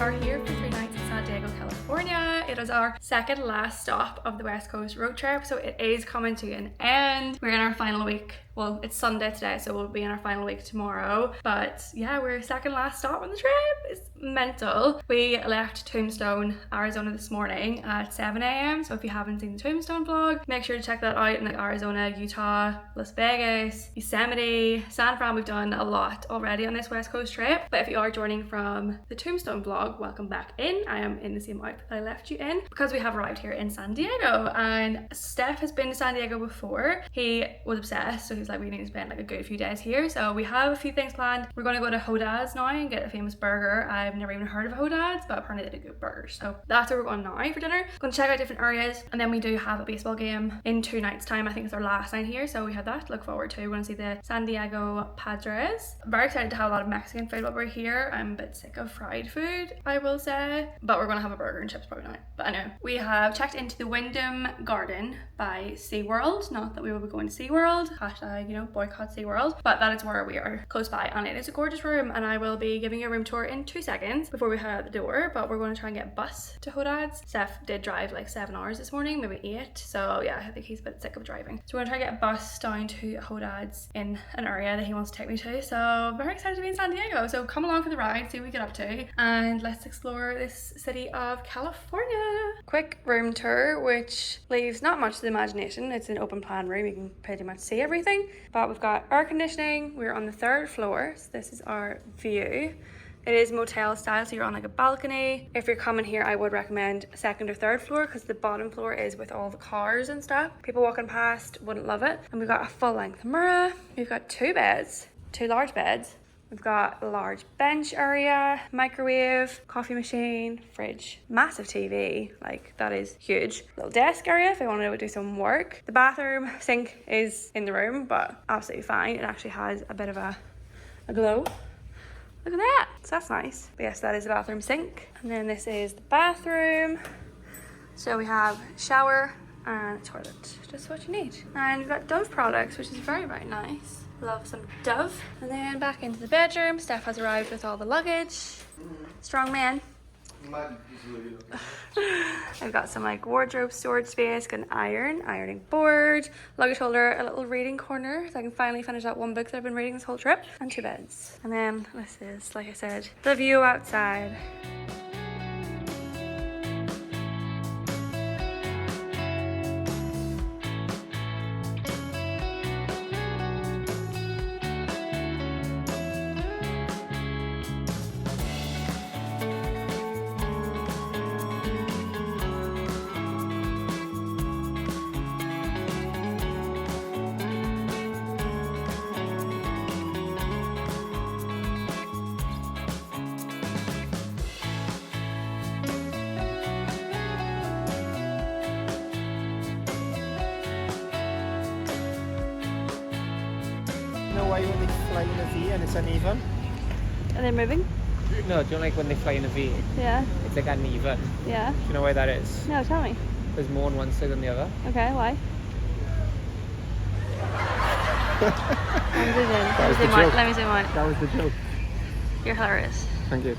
are here for 3 nights in San Diego, California. It is our second last stop of the West Coast road trip, so it is coming to an end. We're in our final week. Well, it's Sunday today, so we'll be in our final week tomorrow. But yeah, we're second last stop on the trip. It's mental. We left Tombstone, Arizona this morning at 7 a.m. So if you haven't seen the Tombstone vlog, make sure to check that out in like Arizona, Utah, Las Vegas, Yosemite, San Fran. We've done a lot already on this West Coast trip. But if you are joining from the Tombstone vlog, welcome back in. I am in the same outfit that I left you in because we have arrived here in San Diego. And Steph has been to San Diego before. He was obsessed, so he's like, we need to spend like a good few days here. So we have a few things planned. We're going to go to Hodad's now and get a famous burger. I've never even heard of Hodad's, but apparently they do good burgers. So that's where we're going now for dinner. Going to check out different areas, and then we do have a baseball game in 2 nights time. I think it's our last night here, so we have that to look forward to. We're going to see the San Diego Padres. I'm very excited to have a lot of Mexican food while we're here. I'm a bit sick of fried food, I will say, but we're going to have a burger and chips probably now. But anyway, we have checked into the Wyndham Garden by SeaWorld. Not that we will be going to SeaWorld, hashtag, you know, boycott SeaWorld, but that is where we are, close by, and it is a gorgeous room, and I will be giving you a room tour in 2 seconds before we head out the door. But we're going to try and get a bus to Hodad's. Steph did drive like 7 hours this morning, maybe 8, so yeah, I think he's a bit sick of driving. So we're going to try and get a bus down to Hodad's in an area that he wants to take me to, so very excited to be in San Diego. So come along for the ride, see what we get up to, and let's explore this city of California. Quick room tour, which leaves not much to the imagination. It's an open plan room, you can pretty much see everything, but we've got air conditioning. We're on the 3rd floor, so this is our view. It is motel style, so you're on like a balcony. If you're coming here, I would recommend 2nd or 3rd floor because the bottom floor is with all the cars and stuff. People walking past wouldn't love it. And we've got a full-length mirror. We've got 2 beds, 2 large beds. We've got a large bench area, microwave, coffee machine, fridge, massive TV, like that is huge. Little desk area if I wanted to do some work. The bathroom sink is in the room, but absolutely fine. It actually has a bit of a glow. Look at that, so that's nice. But yes, that is the bathroom sink. And then this is the bathroom. So we have shower and a toilet, just what you need. And we've got Dove products, which is very, very nice. Love some Dove. And then back into the bedroom. Steph has arrived with all the luggage. Strong man. I've got some like wardrobe storage space, got an ironing board, luggage holder, a little reading corner so I can finally finish that one book that I've been reading this whole trip, and 2 beds. And then this is, like I said, the view outside. Why when they fly in a V and it's uneven? Are they moving? No, do you know like when they fly in a V? Yeah. It's like uneven. Yeah. Do you know why that is? No, tell me. There's more on one side than the other. Okay, why? Let me zoom out. That was the joke. You're hilarious. Thank you.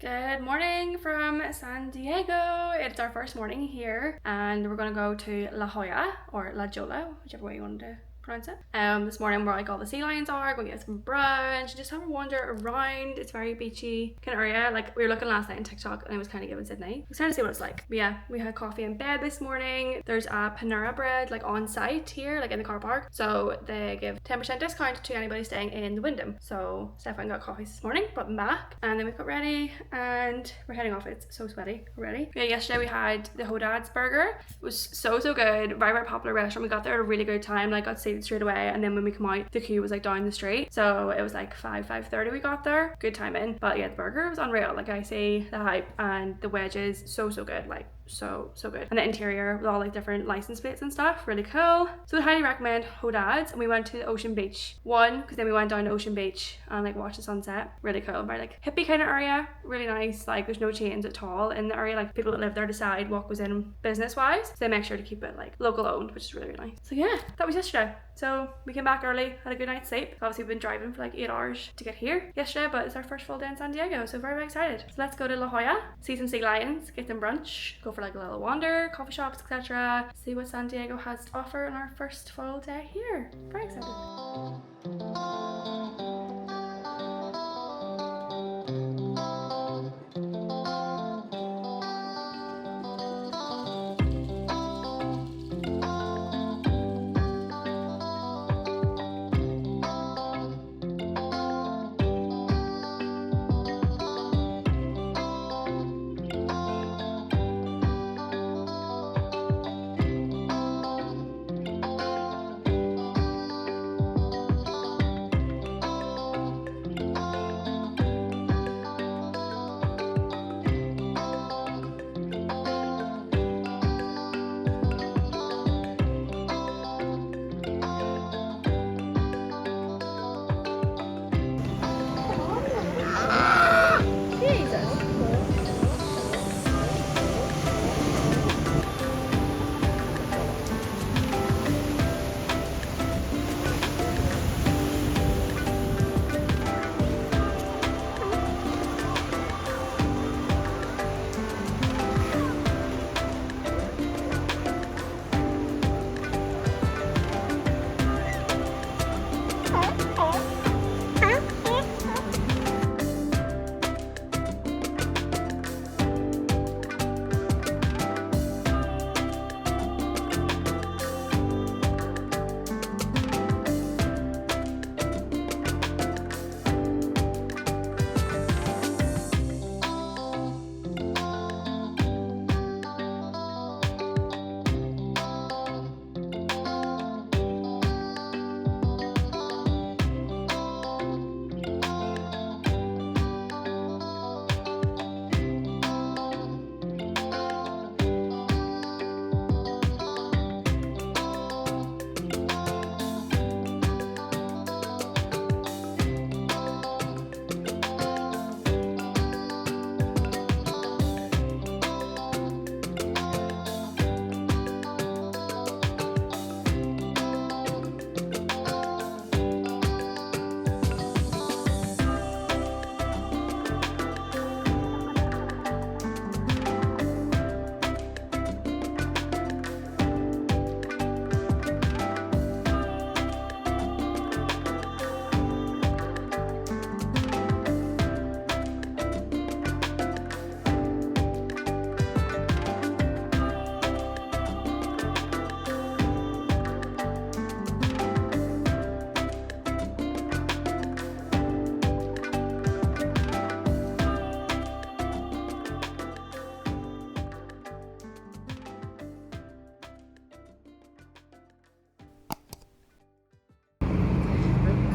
Good morning from San Diego. It's our first morning here, and we're gonna go to La Jolla or La Jolla, whichever way you want to pronounce it. This morning we're like all the sea lions are, going to get some brunch, just have a wander around. It's very beachy kind of area. Like we were looking last night on TikTok and it was kind of giving Sydney. I'm trying to see what it's like. But yeah, we had coffee in bed this morning. There's a Panera bread like on site here, like in the car park. So they give 10% discount to anybody staying in the Wyndham. So Stefan got coffees this morning, brought them back, and then we got ready and we're heading off. It's so sweaty already. Yeah, yesterday we had the Hodad's burger. It was so good. Very, very popular restaurant. We got there at a really good time. Like got seated straight away, and then when we come out the queue was like down the street, so it was like 5:30 we got there. Good timing. But yeah, the burger was unreal. Like I see the hype, and the wedges so good, like so good. And the interior with all like different license plates and stuff, really cool. So I highly recommend Hodad. And we went to the Ocean Beach one, because then we went down to Ocean Beach and like watched the sunset. Really cool. Very like hippie kind of area, really nice. Like there's no chains at all in the area. Like people that live there decide what goes in business wise, so they make sure to keep it like local owned, which is really, really nice. So yeah, that was yesterday. So we came back early, had a good night's sleep. Obviously we've been driving for like 8 hours to get here yesterday, but it's our first full day in San Diego, so very, very excited. So let's go to La Jolla, see some sea lions, get them brunch, go for like a little wander, coffee shops, etc. See what San Diego has to offer in our first full day here. Very excited.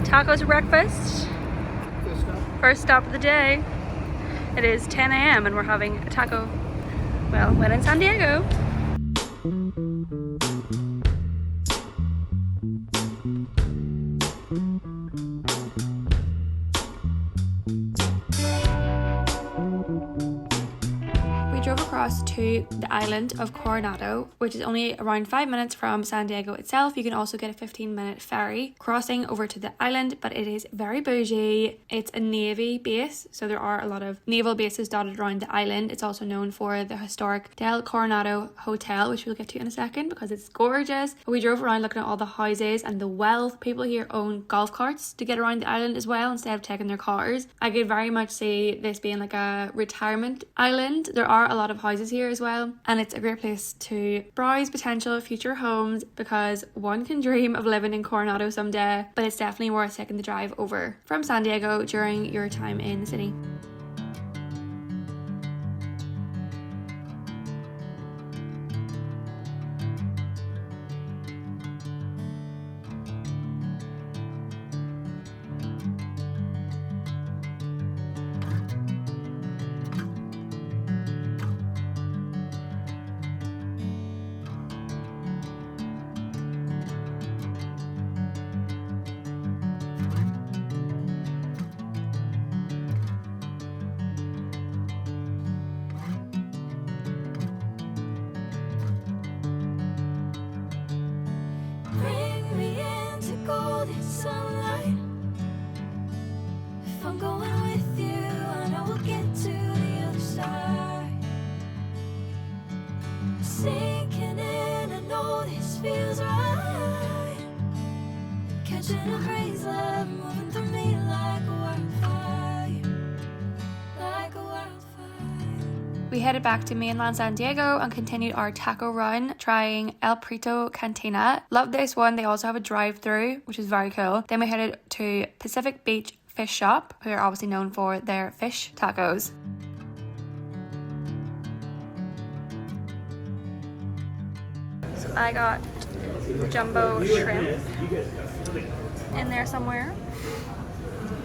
Tacos for breakfast. First stop of the day. It is 10 a.m. and we're having a taco, well, when in San Diego. Drove across to the island of Coronado, which is only around 5 minutes from San Diego itself. You can also get a 15-minute ferry crossing over to the island, but it is very bougie. It's a Navy base, so there are a lot of naval bases dotted around the island. It's also known for the historic Del Coronado Hotel, which we'll get to in a second because it's gorgeous. But we drove around looking at all the houses and the wealth. People here own golf carts to get around the island as well instead of taking their cars. I could very much see this being like a retirement island. There are a lot of houses here as well, and it's a great place to browse potential future homes because one can dream of living in Coronado someday, but it's definitely worth taking the drive over from San Diego during your time in the city. know this sunlight. If I'm going with you, I know we'll get to the other side. Sinking in, I know this feels right. Catching a crazy love moving through me like a wildfire. Like a wildfire. We headed back to mainland San Diego and continued our taco run, trying El Prieto Cantina. Loved this one. They also have a drive-through, which is very cool. Then we headed to Pacific Beach Fish Shop, who are obviously known for their fish tacos. So I got jumbo shrimp in there somewhere.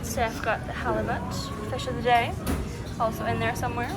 Steph got the halibut, fish of the day, also in there somewhere.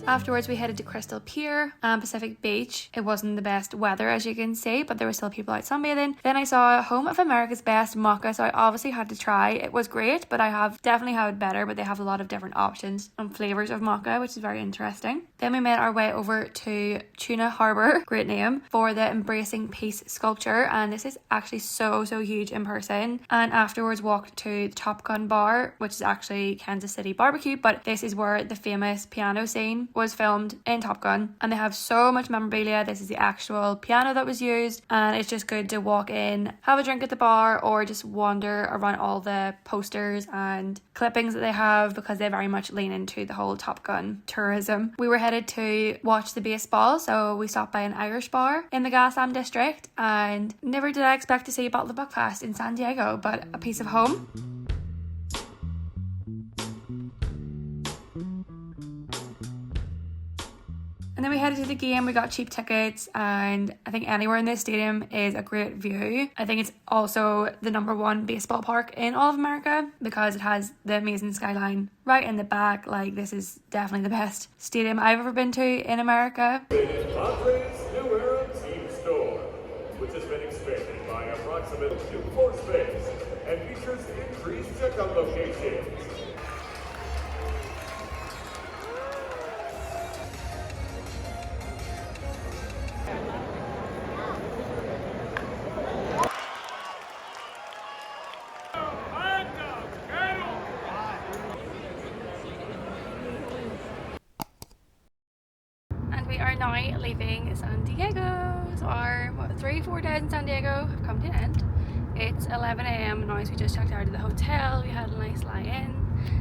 Afterwards, we headed to Crystal Pier and Pacific Beach. It wasn't the best weather, as you can see, but there were still people out sunbathing. Then I saw Home of America's Best Mocha, so I obviously had to try. It was great, but I have definitely had better, but they have a lot of different options and flavours of mocha, which is very interesting. Then we made our way over to Tuna Harbour, great name, for the Embracing Peace sculpture, and this is actually so huge in person. And afterwards walked to the Top Gun bar, which is actually Kansas City barbecue, but this is where the famous piano scene was filmed in Top Gun, and they have so much memorabilia. This is the actual piano that was used, and it's just good to walk in, have a drink at the bar, or just wander around all the posters and clippings that they have, because they very much lean into the whole Top Gun tourism. We were headed to watch the baseball, so we stopped by an Irish bar in the Gaslamp District, and never did I expect to see a bottle of Buckfast in San Diego, but a piece of home. And then we headed to the game. We got cheap tickets, and I think anywhere in this stadium is a great view. I think it's also the #1 baseball park in all of America because it has the amazing skyline right in the back. Like, this is definitely the best stadium I've ever been to in America. Padres' new era team store, which has been expanded by approximately 2 floor space and features increased checkout locations. We are now leaving San Diego. So our 3-4 days in San Diego have come to an end. It's 11 a.m. now, so we just checked out of the hotel. We had a nice lie-in,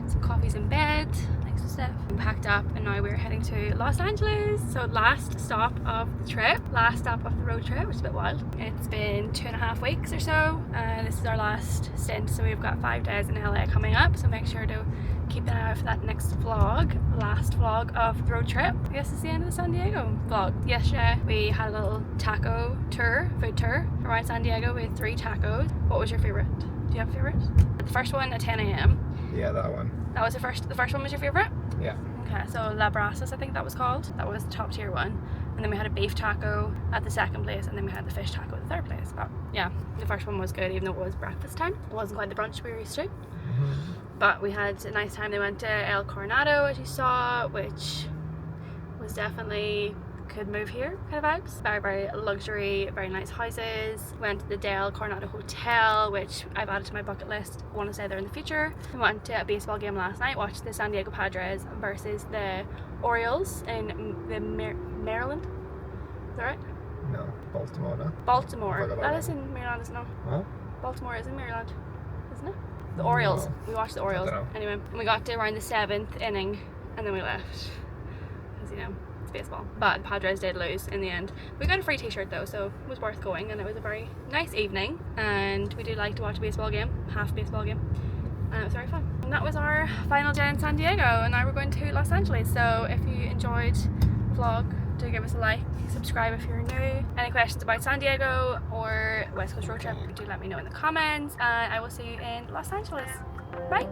some coffees in bed, thanks to Steph. We packed up and now we're heading to Los Angeles. So last stop of the trip, last stop of the road trip, which is a bit wild. It's been 2.5 weeks or so. This is our last stint, so we've got 5 days in LA coming up. So make sure to keep an eye out for that next vlog, last vlog of the road trip. I guess it's the end of the San Diego vlog. Yesterday we had a little taco tour, food tour around San Diego. We had 3 tacos. What was your favourite? Do you have a favourite? The first one at 10 a.m. Yeah, that one. That was the first one was your favourite? Yeah. Okay, so Brasas, I think that was called. That was the top tier one. And then we had a beef taco at the second place, and then we had the fish taco at the third place. But yeah, the first one was good, even though it was breakfast time. It wasn't quite the brunch we were used to. But we had a nice time. They went to El Coronado, as you saw, which was definitely could move here kind of vibes. Very luxury, very nice houses. Went to the Del Coronado Hotel, which I've added to my bucket list. I want to stay there in the future. We went to a baseball game last night, watched the San Diego Padres versus the Orioles in the Maryland. Is that right? No, Baltimore, no. Baltimore. That That is in Maryland, isn't it? What? Baltimore is in Maryland, isn't it? The Orioles. No. We watched the Orioles. dunno. Anyway, and we got to around the 7th inning, and then we left. Because, you know, it's baseball. But the Padres did lose in the end. We got a free t-shirt though, so it was worth going, and it was a very nice evening. And we do like to watch a baseball game, half baseball game. And it was very fun. And that was our final day in San Diego, and now we're going to Los Angeles. So if you enjoyed the vlog, do give us a like, subscribe if you're new. Any questions about San Diego or West Coast road trip, do let me know in the comments, and I will see you in Los Angeles. Bye!